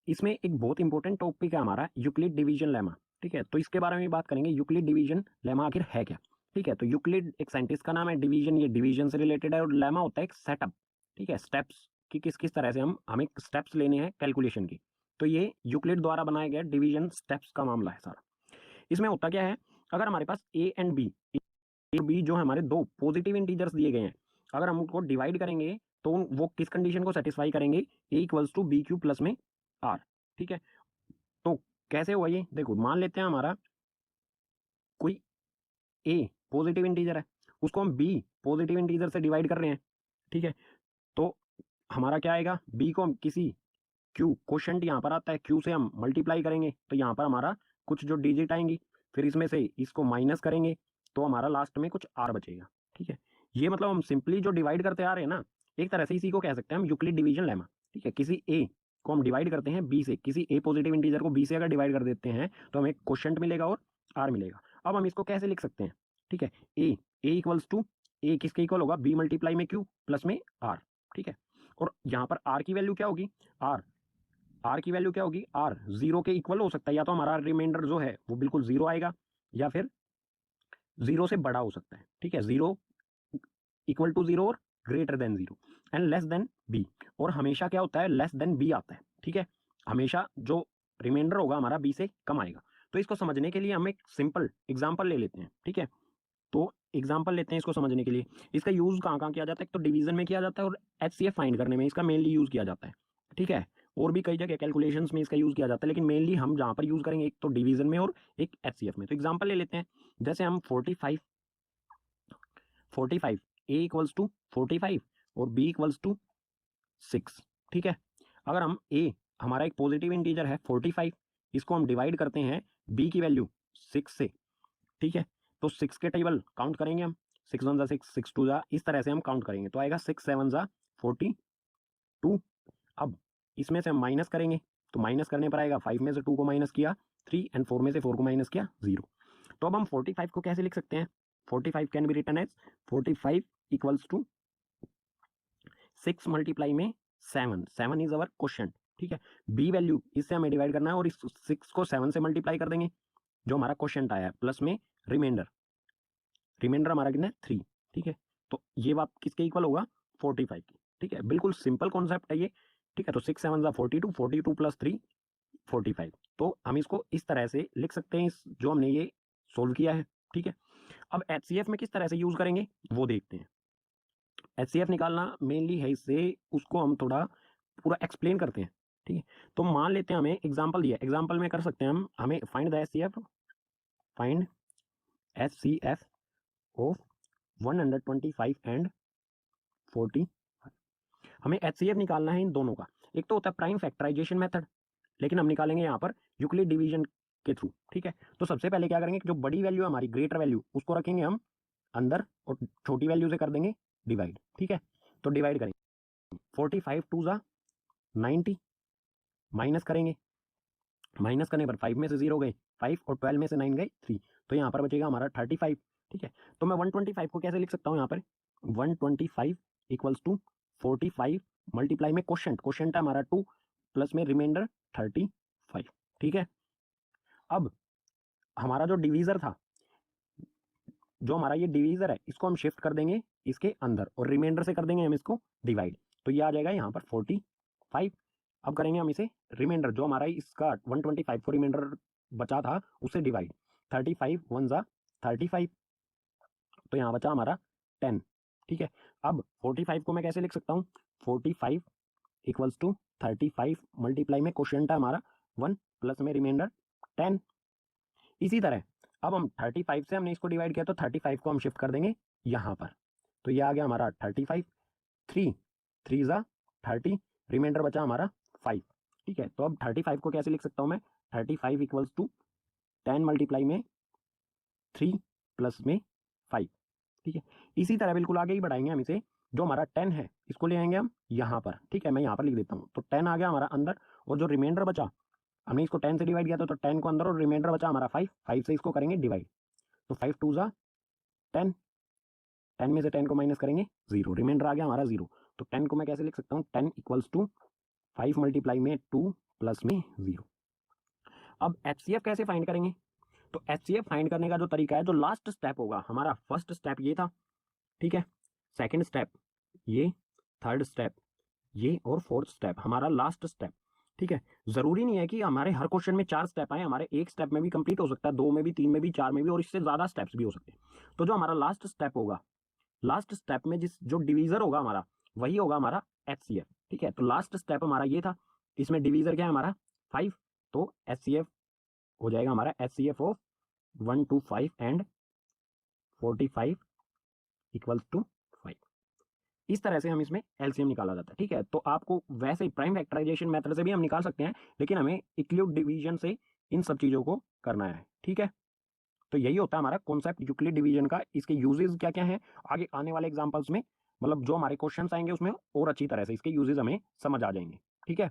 इसमें एक बहुत इंपॉर्टेंट टॉपिक है हमारा यूक्लिड डिवीजन लेमा। ठीक है, तो इसके बारे में बात करेंगे, यूक्लिड डिवीजन लेमा आखिर है क्या। ठीक है, तो यूक्लिड एक साइंटिस्ट का नाम है, डिवीजन ये डिवीजन से रिलेटेड है, और लेमा होता है एक सेटअप। ठीक है, स्टेप्स कि किस किस तरह से हमें स्टेप्स लेने हैं कैलकुलेशन की। तो ये यूक्लिड द्वारा बनाया गया डिवीजन स्टेप्स का मामला है सारा। इसमें होता क्या है, अगर हमारे पास A and B, A B जो है हमारे दो पॉजिटिव इंटीजर्स दिए गए हैं, अगर हम उनको डिवाइड करेंगे तो वो किस कंडीशन को सेटिस्फाई करेंगे, A equals to B Q plus में आर। ठीक है, तो कैसे हुआ ये, देखो मान लेते हैं हमारा कोई ए पॉजिटिव इंटीजर है, उसको हम बी पॉजिटिव इंटीजर से डिवाइड कर रहे हैं। ठीक है, तो हमारा क्या आएगा, बी को हम किसी क्यू, क्वोशंट यहाँ पर आता है, क्यू से हम मल्टीप्लाई करेंगे तो यहाँ पर हमारा कुछ जो डिजिट आएंगी, फिर इसमें से इसको माइनस करेंगे तो हमारा लास्ट में कुछ आर बचेगा। ठीक है, ये मतलब हम सिंपली जो डिवाइड करते आ रहे हैं ना, एक तरह से इसी को कह सकते हैं हम यूक्लिड डिवीजन लेमा। ठीक है, किसी ए को हम डिवाइड करते हैं बी से, किसी ए पॉजिटिव इंटीजर को बी से अगर डिवाइड कर देते हैं तो हमें क्वोशंट मिलेगा और आर मिलेगा। अब हम इसको कैसे लिख सकते हैं, ठीक है, ए इक्वल्स टू, ए किसके इक्वल होगा, बी मल्टीप्लाई में क्यू प्लस में आर। ठीक है, और यहाँ पर आर की वैल्यू क्या होगी, आर की वैल्यू क्या होगी, आर जीरो के इक्वल हो सकता है, या तो हमारा रिमाइंडर जो है वो बिल्कुल जीरो आएगा, या फिर जीरो से बड़ा हो सकता है। ठीक है, जीरो इक्वल टू जीरो और greater than zero and less than b, और हमेशा क्या होता है, लेस देन बी आता है। ठीक है, हमेशा जो रिमाइंडर होगा हमारा बी से कम आएगा। तो इसको समझने के लिए हम एक सिंपल एग्जाम्पल ले लेते हैं। ठीक है, तो एग्जाम्पल लेते हैं इसको समझने के लिए। इसका यूज कहाँ कहाँ किया जाता है, एक तो डिवीजन में किया जाता है, और एचसीएफ फाइंड करने में इसका मेनली यूज किया जाता है। ठीक है, और भी कई जगह कैलकुलेशंस में इसका यूज किया जाता है, लेकिन मेनली हम जहाँ पर यूज करेंगे एक तो डिवीजन में और एक एचसीएफ में। तो एग्जाम्पल ले लेते हैं, जैसे हम 45 ए इक्वल्स टू 45 और बी इक्वल्स टू 6। ठीक है, अगर हम ए, हमारा एक पॉजिटिव इंटीजर है 45, इसको हम डिवाइड करते हैं बी की वैल्यू 6 से। ठीक है, तो 6 के टेबल काउंट करेंगे हम, 6 1 जा 6, 6 2 जा, इस तरह से हम काउंट करेंगे तो आएगा 6 7 जा 42। अब इसमें से हम माइनस करेंगे, तो माइनस करने पर आएगा 5 में से 2 को माइनस किया 3 एंड 4 में से 4 को माइनस किया 0। तो अब हम 45 को कैसे लिख सकते हैं, 45 can be written as 45 equals to 6 multiply में 7, 7 इज अवर क्वोशंट। ठीक है, बी वैल्यू इससे हमें डिवाइड करना है और इस 6 को 7 से मल्टीप्लाई कर देंगे, जो हमारा क्वोशंट आया है, प्लस में रिमाइंडर, रिमाइंडर हमारा कितना है 3। ठीक है, तो ये बात किसके इक्वल होगा, 45 की। ठीक है, बिल्कुल सिंपल कॉन्सेप्ट है ये। ठीक है, तो 6 7 42, 42 प्लस 3 45। तो हम इसको इस तरह से लिख सकते हैं, इस जो हमने ये सोल्व किया है। ठीक है, अब एचसीएफ में किस तरह से यूज करेंगे वो देखते हैं। एचसीएफ निकालना मेनली है इससे, उसको हम थोड़ा पूरा एक्सप्लेन करते हैं। ठीक है, तो मान लेते हैं हमें एग्जाम्पल दिया, एग्जाम्पल में कर सकते हैं हम, हमें find the HCF, find HCF of 125 and 40। हमें एचसीएफ निकालना है इन दोनों का। एक तो होता है प्राइम फैक्टराइजेशन मेथड, लेकिन हम निकालेंगे यहाँ पर यूक्लिड डिवीजन के थ्रू। ठीक है, तो सबसे पहले क्या करेंगे, जो बड़ी वैल्यू है हमारी ग्रेटर वैल्यू, उसको रखेंगे हम अंदर और छोटी वैल्यू से कर देंगे डिवाइड। ठीक है, तो डिवाइड करेंगे 45 2 जा 90, माइनस करेंगे, माइनस करने पर 5 में से 0 गए 5 और 12 में से 9 गए 3, तो यहाँ पर बचेगा हमारा 35। ठीक है, तो मैं 125 को कैसे लिख सकता हूँ, यहाँ पर 125 इक्वल्स टू 45 मल्टीप्लाई में क्वोशंट, क्वोशंट है हमारा 2 प्लस में रिमाइंडर 35। ठीक है, अब हमारा जो डिवीजर था, जो हमारा ये डिवीजर है, इसको हम शिफ्ट कर देंगे इसके अंदर और रिमाइंडर से कर देंगे हम इसको डिवाइड, तो ये आ जाएगा यहाँ पर 45। अब करेंगे हम इसे रिमाइंडर, जो हमारा इसका 125 को रिमाइंडर बचा था उसे डिवाइड, 35 1 जा 35, तो यहाँ बचा हमारा 10। ठीक है, अब 45 को मैं कैसे लिख सकता हूँ, 45 इक्वल्स टू 35 मल्टीप्लाई में क्वोशंट है हमारा 1 प्लस में रिमाइंडर 10। इसी तरह अब हम 35 से हमने इसको डिवाइड किया, तो 35 को हम शिफ्ट कर देंगे यहाँ पर, तो ये आ गया हमारा 35, 3 3 जा 30, रिमाइंडर बचा हमारा 5। ठीक है, तो अब 35 को कैसे लिख सकता हूँ मैं, 35 इक्वल्स टू 10 मल्टीप्लाई में 3 प्लस में 5। ठीक है, इसी तरह बिल्कुल आगे ही बढ़ाएंगे हम इसे, जो हमारा 10 है इसको ले आएंगे हम यहाँ पर। ठीक है, मैं यहाँ पर लिख देता हूँ, तो 10 आ गया हमारा अंदर, और जो रिमाइंडर बचा, हमने इसको 10 से डिवाइड किया था तो 10 को अंदर, और रिमाइंडर बचा हमारा 5, 5 से इसको करेंगे डिवाइड, तो 5 2 जा 10, 10 में से 10 को माइनस करेंगे 0, रिमाइंडर आ गया हमारा 0। तो 10 को मैं कैसे लिख सकता हूँ, 10 इक्वल्स टू 5 मल्टीप्लाई में 2 प्लस में 0। अब HCF कैसे फाइंड करेंगे? तो HCF फाइंड करने का जो तरीका है, जो लास्ट स्टेप होगा हमारा, फर्स्ट स्टेप ये था, ठीक है, सेकंड स्टेप ये, थर्ड स्टेप ये, और फोर्थ स्टेप हमारा लास्ट स्टेप, ठीक है। जरूरी नहीं है कि हमारे हर क्वेश्चन में 4 स्टेप आए, हमारे एक स्टेप में भी कंप्लीट हो सकता है, 2 में भी, 3 में भी, 4 में भी, और इससे ज्यादा स्टेप्स भी हो सकते हैं। तो जो हमारा लास्ट स्टेप होगा, लास्ट स्टेप में जिस जो डिवीजर होगा हमारा, वही होगा हमारा HCF, ठीक है। तो लास्ट स्टेप हमारा ये था, इसमें डिवीजर क्या है हमारा 5, तो HCF हो जाएगा हमारा HCF of 1 to 5 and 45 equals to 5। इस तरह से हम इसमें एलसीएम निकाला जाता है, ठीक है। तो आपको वैसे ही प्राइम फैक्टराइजेशन मेथड से भी हम निकाल सकते हैं, लेकिन हमें यूक्लिड डिवीजन से इन सब चीजों को करना है, ठीक है। तो यही होता है हमारा कॉन्सेप्ट यूक्लिड डिवीजन का। इसके यूजेस क्या क्या हैं, आगे आने वाले एग्जांपल्स में, मतलब जो हमारे क्वेश्चंस आएंगे उसमें और अच्छी तरह से इसके यूजेस हमें समझ आ जाएंगे, ठीक है।